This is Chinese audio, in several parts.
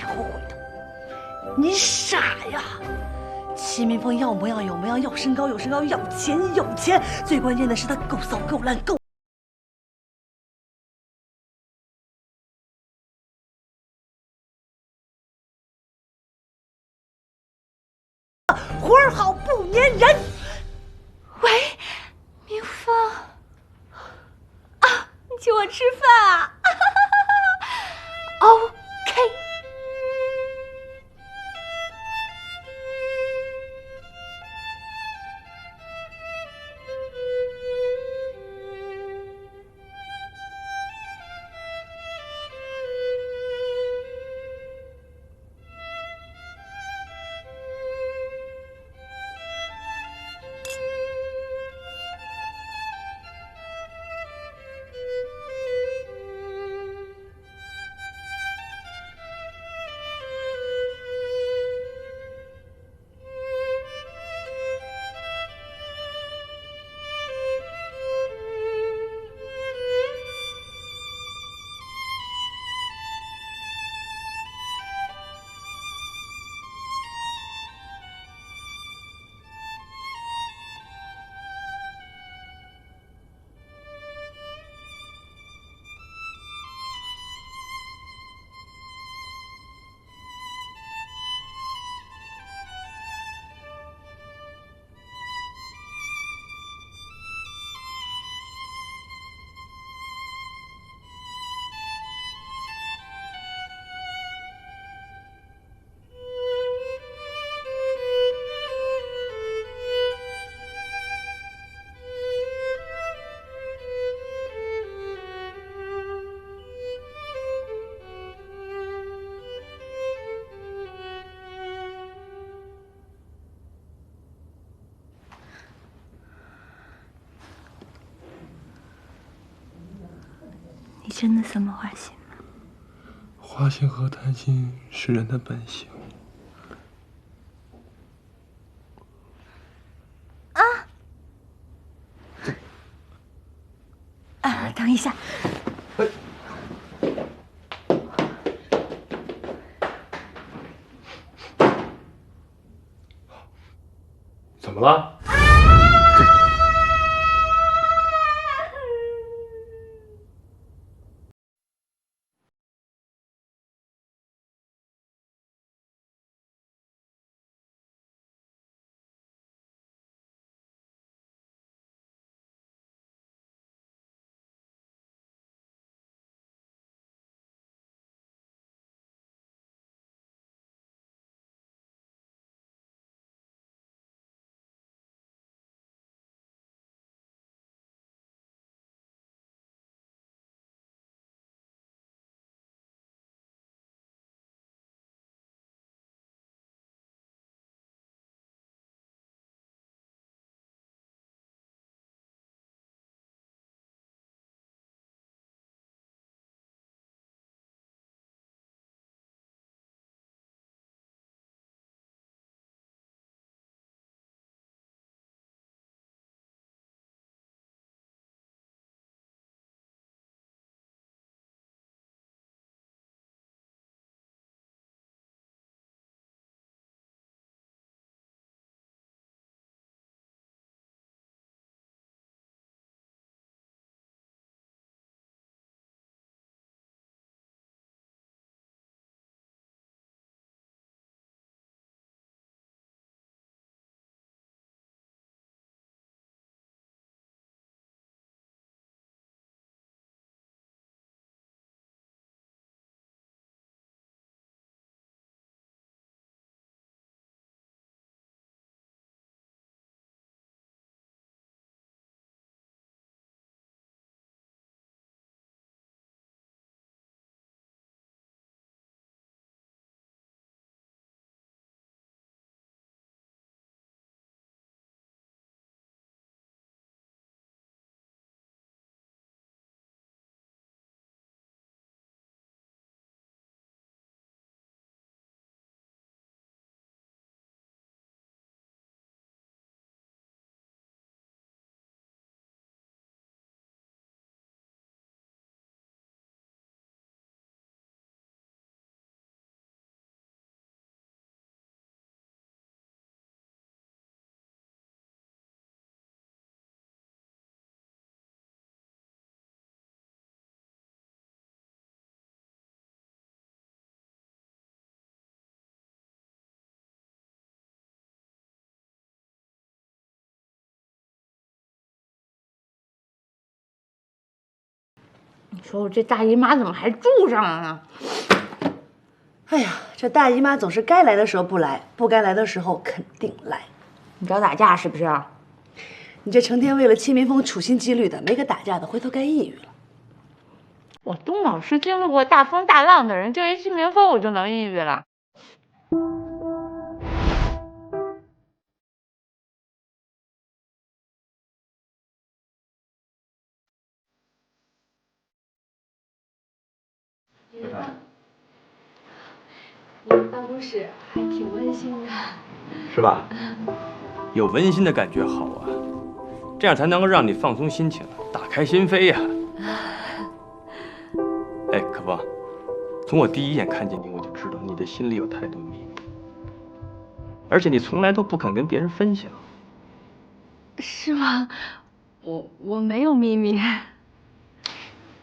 后悔的。你傻呀！齐明峰要模样有模样，要身高有身高，要钱有钱，最关键的是他够骚够烂够。活儿好不粘人。喂，明峰，啊，你请我吃饭啊？OK。你真的这么花心吗？花心和贪心是人的本性。等一下。怎么了？你说我这大姨妈怎么还住上了呢？哎呀，这大姨妈总是该来的时候不来，不该来的时候肯定来。你找打架是不是？你这成天为了戚明风处心积虑的，没个打架的，回头该抑郁了。我东宝是经历过大风大浪的人，就一戚明风我就能抑郁了。你们办公室还挺温馨的，是吧？有温馨的感觉好啊，这样才能够让你放松心情，打开心扉呀。哎，可不，从我第一眼看见你，我就知道你的心里有太多秘密，而且你从来都不肯跟别人分享。是吗？我没有秘密。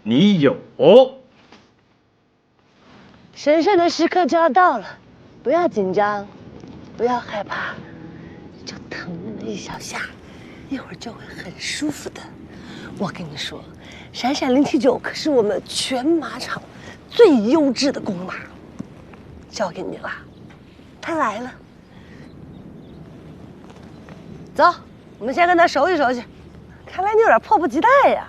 你有。神圣的时刻就要到了，不要紧张，不要害怕，就疼那么一小下，一会儿就会很舒服的。我跟你说，闪闪079可是我们全马场最优质的公马，交给你了。他来了，走，我们先跟他熟悉熟悉。看来你有点迫不及待呀。